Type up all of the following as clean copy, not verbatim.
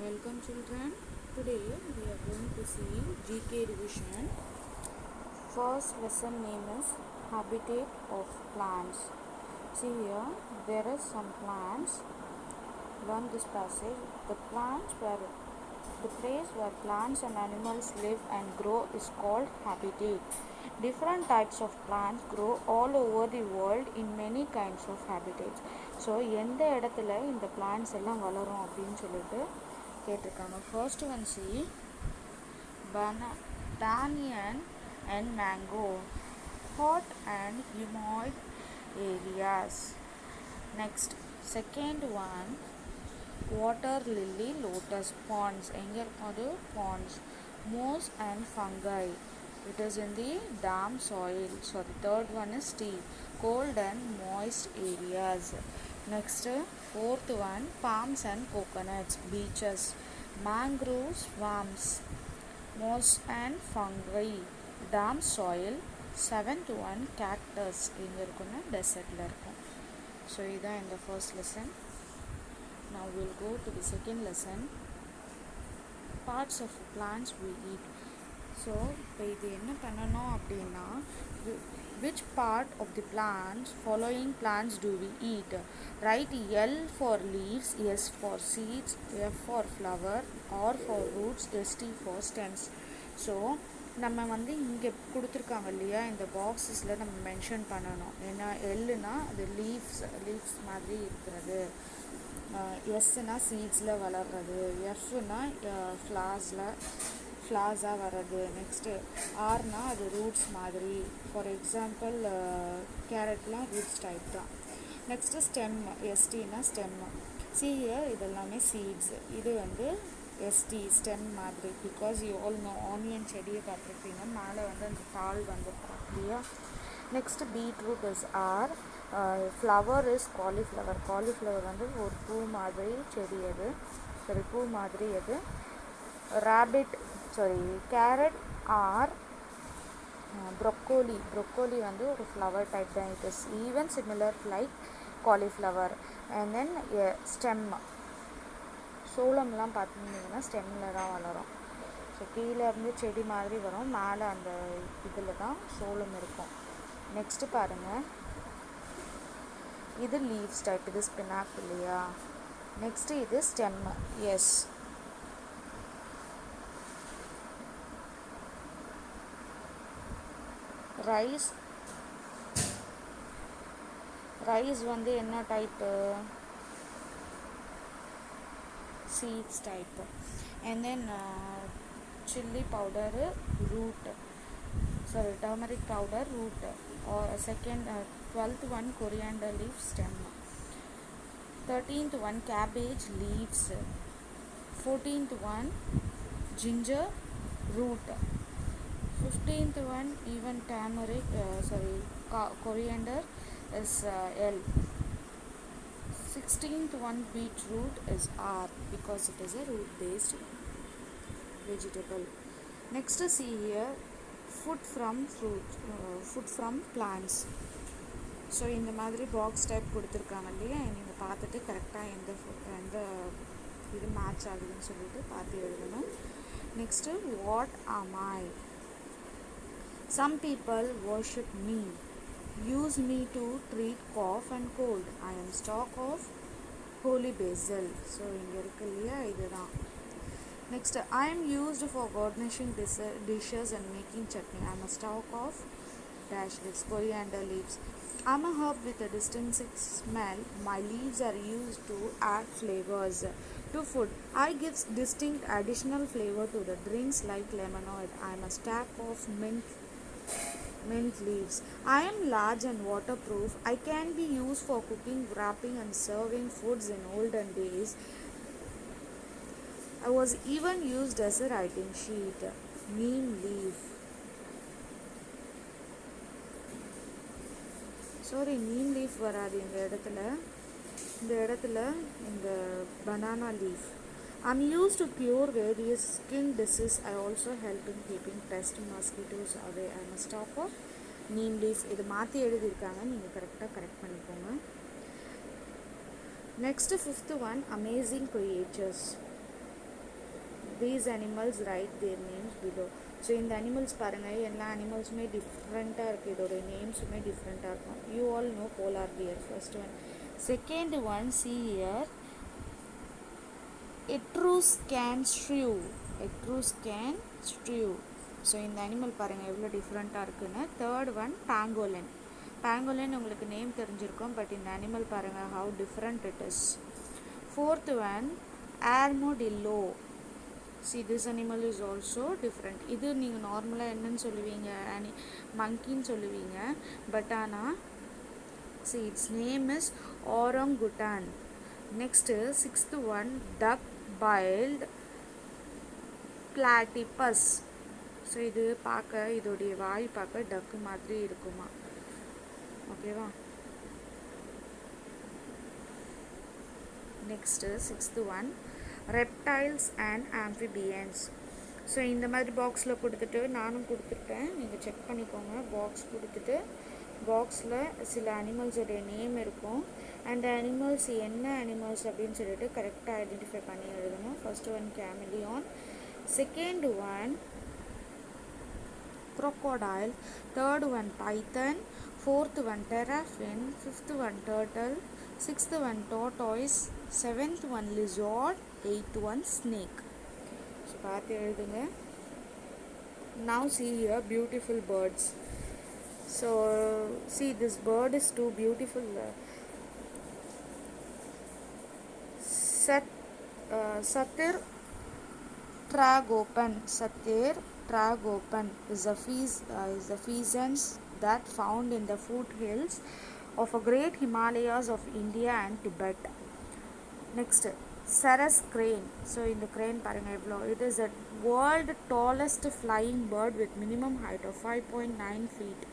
Welcome children. Today we are going to see GK revision. First lesson name is Habitat of Plants. See here, there are some plants. Learn this passage. The place where plants and animals live and grow is called habitat. Different types of plants grow all over the world in many kinds of habitats. So எந்த இடத்துல இந்த plans எல்லாம் வளரும் அப்படின்னு சொல்லிட்டு கேட்டிருக்காங்க. First one C banyan and mango, hot and humid areas. Next, second one water lily, lotus ponds. எங்கே இருக்கும் அது? Ponds. Moss and fungi, it is in the damp soil. So the third one is tea, cold and moist areas. Next, fourth one palms and coconuts, beaches. Mangrove swamps, moss and fungi, damp soil. Seventh one cactus, எங்கே இருக்குன்னா டெசர்ட்டில் இருக்கும். So இதுதான் இந்த first lesson. Now we'll go to the second lesson, parts of plants we eat. So இப்போ இது என்ன பண்ணணும் அப்படின்னா, which part of the plants following plants do we eat? Write L for leaves, S for seeds, F for flower, R for roots, ST for stems. So நம்ம இங்கே கொடுத்துருக்காங்க இல்லையா, இந்த பாக்ஸஸில் நம்ம மென்ஷன் பண்ணணும். ஏன்னா எல்லுனா அது லீவ்ஸ் மாதிரி இருக்கிறது, எஸ்னா சீட்ஸில் வளர்றது, எஃப்னா ஃப்ளார்ஸாக வர்றது. நெக்ஸ்ட்டு ஆர்னா அது ரூட்ஸ் மாதிரி. ஃபார் எக்ஸாம்பிள் கேரட்லாம் ரூட்ஸ் டைப் தான். நெக்ஸ்ட்டு ஸ்டெம், எஸ்டினா ஸ்டெம்மு. ஹியர் இதெல்லாமே சீட்ஸ். இது எஸ்டி ஸ்டெம் மாதிரி. Because you all know onion செடியை பார்த்துருப்பீங்க, மேலே அந்த தாள் வந்துருக்கும் இல்லையா. நெக்ஸ்ட்டு பீட்ரூட் இஸ் ஆர். Flower is cauliflower. காலிஃப்ளவர் ஒரு பூ மாதிரி செடி, அது பூ மாதிரி அது. Carrot or broccoli. ப்ரொக்கோலி ஒரு ஃப்ளவர் டைப் தான். It is even similar like cauliflower. And then stem, சோளம்லாம் பார்த்துருந்தீங்கன்னா ஸ்டெம்மில் தான் வளரும். ஸோ கீழேருந்து செடி மாதிரி வரும், மேலே அந்த இதில் தான் சோளம் இருக்கும். நெக்ஸ்ட்டு பாருங்கள், இது லீவ்ஸ் டைப், இது ஸ்பினாக் இல்லையா. நெக்ஸ்ட்டு இது ஸ்டெம்மு, எஸ். ரைஸ் என்ன type? Seeds type. And then chilli powder root, turmeric powder root. Second 12th one coriander leaf stem. 13th one cabbage leaves. 14th one ginger root. 15th one even turmeric, coriander is L. 16th one beetroot is R because it is a root based vegetable. Next see here, food from plants. So இந்த மாதிரி box type கொடுத்துருக்காங்க இல்லையா, நீங்கள் பார்த்துட்டு கரெக்டாக எந்த இது match ஆகுதுன்னு சொல்லிட்டு பார்த்து எழுதணும். நெக்ஸ்ட்டு வாட் ஆம் ஐ? Some people worship me, use me to treat cough and cold. I am stock of holy basil. So இங்கே இருக்கு இல்லையா, இதுதான். Next, I am used for garnishing dishes and making chutney. I am a stock of dash leaves, coriander leaves. I am a herb with a distinctive smell. My leaves are used to add flavors to food. I give distinct additional flavor to the drinks like lemonade. I am a stack of mint leaves. I am large and waterproof. I can be used for cooking, wrapping and serving foods in olden days. I was even used as a writing sheet. Neem leaf. neem leaf வராது இந்த இடத்துல இந்த banana leaf. I'm used to cure various skin diseases. I also help in keeping pest mosquitoes away. I'm a stock of neem leaf. இது மாற்றி எழுதியிருக்காங்க, நீங்கள் கரெக்டாக correct பண்ணிக்கோங்க. Next, fifth one, amazing creatures. These animals write their names below. So இந்த animals பாருங்கள், எல்லா அனிமல்ஸுமே டிஃப்ரெண்ட்டாக இருக்குது, இதோடைய நேம்ஸுமே டிஃப்ரெண்ட்டாக இருக்கும். You all no polar bear, first one. Second one, see here, Etruscan shrew. Etruscan shrew. So இந்த அனிமல் பாருங்கள் எவ்வளோ டிஃப்ரெண்ட்டாக இருக்குன்னு. Third one, pangolin. Pangolin உங்களுக்கு நேம் தெரிஞ்சிருக்கும், பட் இந்த அனிமல் பாருங்கள் how different it is. Fourth one, armadillo. See, this animal is also different. இது நீங்கள் நார்மலாக என்னன்னு சொல்லுவீங்க, மங்கின்னு சொல்லுவீங்க, பட் ஆனால் see, its name is orangutan. Next, sixth one, duck-billed platypus. So இது பார்க்க, இதோடைய வாய் பார்க்க டக்கு மாதிரி இருக்குமா, ஓகேவா. Next sixth one, reptiles and amphibians. So இந்த மாதிரி பாக்ஸில் கொடுத்துட்டு, நானும் கொடுத்துருக்கேன், நீங்கள் செக் பண்ணிக்கோங்க. பாக்ஸ் கொடுத்துட்டு பாக்ஸில் சில அனிமல்ஸோடைய நேம் இருக்கும், அந்த அனிமல்ஸ் என்ன அனிமல்ஸ் அப்படின்னு சொல்லிட்டு கரெக்டாக ஐடென்டிஃபை பண்ணி எழுதணும். First one chameleon, second one crocodile, third one python, fourth one terrapin, fifth one turtle, sixth one tortoise, seventh one lizard, eighth one snake. So பார்த்து எழுதுங்க. Now see here beautiful birds. So see, this bird is too beautiful. Satyr tragopan. Satyr tragopan is a pheasant that found in the foothills of a great Himalayas of India and Tibet. Next, Sarus crane. So in the crane paranga evlo, it is the world tallest flying bird with minimum height of 5.9 feet.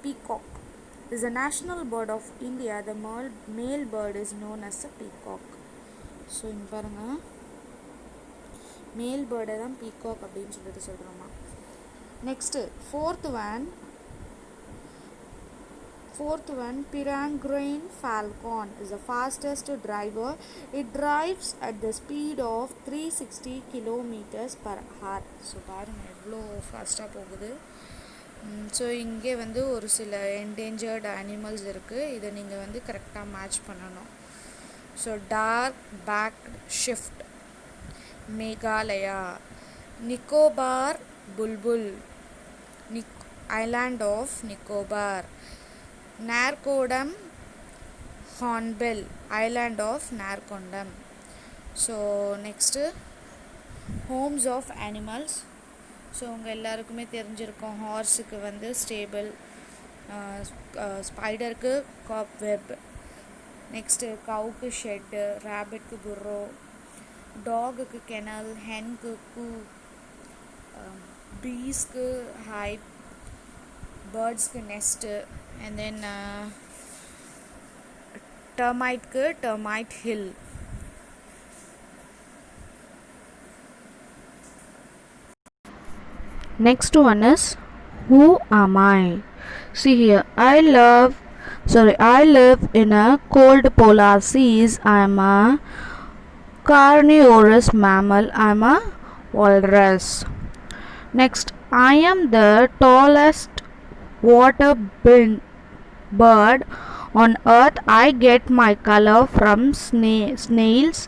Peacock is a national bird of India. The male bird is known as a peacock. So in paranga மேல் பேர்டை தான் peacock அப்படின்னு சொல்லிட்டு சொல்கிறோமா. Next fourth one peregrine falcon is the fastest driver. It drives at the speed of 360 kilometers per hour. So பாருங்கள் எவ்வளோ ஃபாஸ்ட்டாக போகுது. So இங்கே வந்து ஒரு சில என்டேஞ்சர்டு அனிமல்ஸ் இருக்குது, இதை நீங்கள் வந்து கரெக்டாக மேட்ச் பண்ணணும். So dark backed shift, Meghalaya, Nicobar bulbul, island of Nicobar, Narcondam hornbill, island of Narcondam. So next, homes of animals. So உங்கள் எல்லாருக்குமே தெரிஞ்சிருக்கும், ஹார்ஸுக்கு வந்து ஸ்டேபிள், ஸ்பைடருக்கு காப் வெப், நெக்ஸ்ட்டு கவுக்கு ஷெட்டு, ரேபிட்க்கு புர்ரோ, டாகுக்கு கெனல், ஹென்க்கு கூ, பீஸ்க்கு ஹைப், பேர்ட்ஸ்க்கு நெஸ்ட்டு, அண்ட் தென் டர்மைட்க்கு termite hill. Next one is, who am I? See here, I live in a cold polar seas. I am a carnivorous mammal. I am a walrus. Next, I am the tallest water bird on earth. I get my color from snails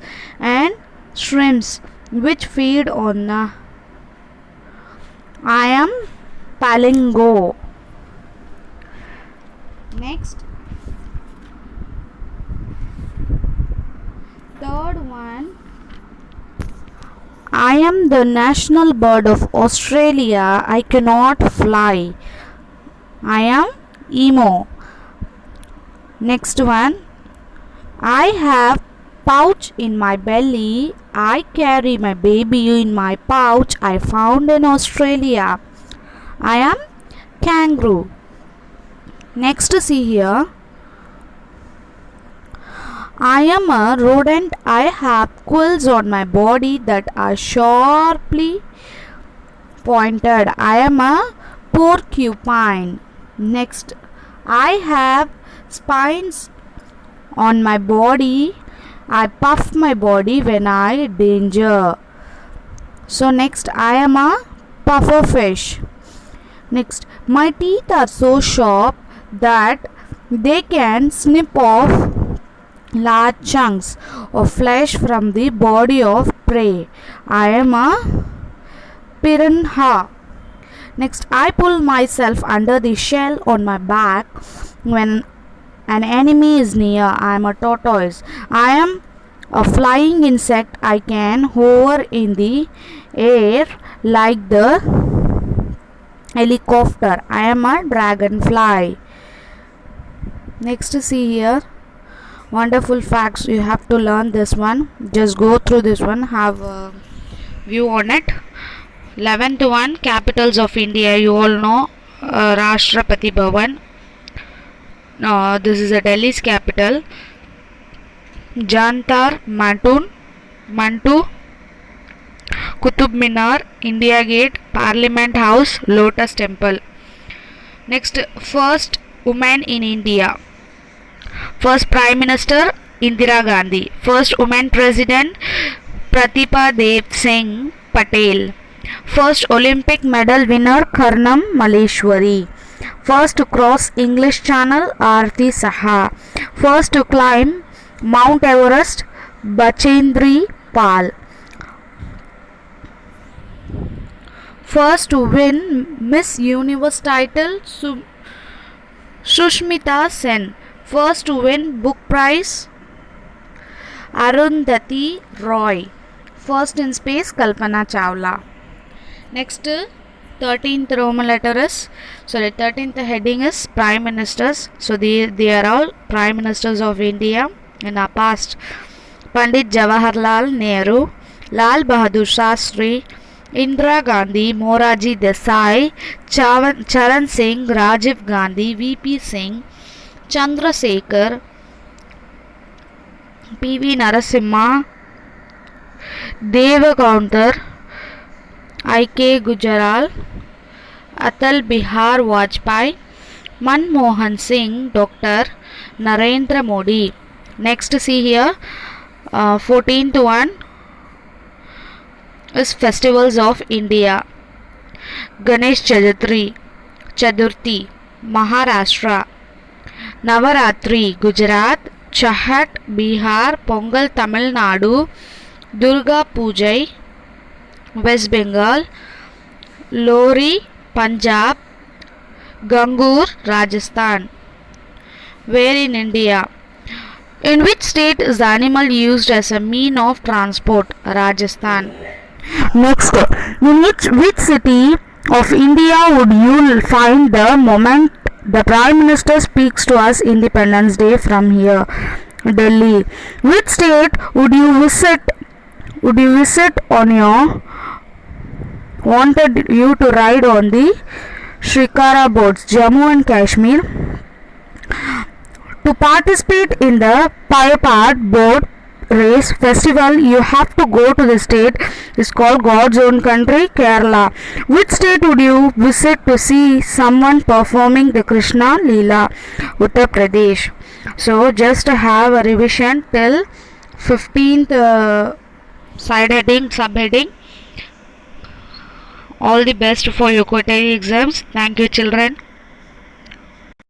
and shrimps which feed on I am Palingo. Next, third one, I am the national bird of Australia. I cannot fly. I am emo. Next one, I have pouch in my belly. I carry my baby in my pouch. I found in Australia. I am kangaroo. Next, see here, I am a rodent. I have quills on my body that are sharply pointed. I am a porcupine. Next, I have spines on my body. I puff my body when I danger. So next, I am a puffer fish. Next, my teeth are so sharp that they can snip off large chunks of flesh from the body of prey. I am a piranha. Next, I pull myself under the shell on my back when an enemy is near. I am a tortoise. I am a flying insect. I can hover in the air like the helicopter. I am a dragonfly. Next, see here. Wonderful facts. You have to learn this one. Just go through this one. Have a view on it. 11th one, capitals of India. You all know Rashtrapati Bhavan. This is a Delhi's capital. Jantar Mantu, Qutub Minar, India Gate, Parliament House, Lotus Temple. Next, first woman in India. First Prime Minister Indira Gandhi. First woman President Pratibha Dev Singh Patel. First Olympic medal winner Karnam Malleshwari. First to cross English Channel Aarti Saha. First to climb Mount Everest Bachendri Pal. First to win Miss Universe title Sushmita Sen. First to win book prize Arundhati Roy. First in space Kalpana Chawla. Next, 13th Roman letter is, 13th heading is Prime Ministers. So they are all Prime Ministers of India in our past. Pandit Jawaharlal Nehru, Lal Bahadur Shastri, Indira Gandhi, Moraji Desai, Charan Singh, Rajiv Gandhi, VP Singh, Chandrasekhar, PV Narasimha, Devagaonkar, I.K. Gujral, Atal Bihar Vajpayee, Manmohan Singh, Dr. Narendra Modi. Next, see here, 14th one is festivals of India. Ganesh Chaturthi, Maharashtra. Navaratri, Gujarat. Chahat, Bihar. Pongal, Tamil Nadu. Durga Pujai, West Bengal. Lohri, Punjab. Gangur, Rajasthan. Where in India? In which state is the animal used as a mean of transport? Rajasthan. Next, in which city of India would you find the moment the Prime Minister speaks to us Independence Day from here? Delhi. Which state would you visit on your wanted you to ride on the Shikara boats? Jammu and Kashmir. To participate in the Payapad boat race festival, you have to go to the state. It's called God's own country, Kerala. Which state would you visit to see someone performing the Krishna Leela? Uttar Pradesh. So just to have a revision till 15th side heading, subheading. All the best for your quarterly exams. Thank you, children.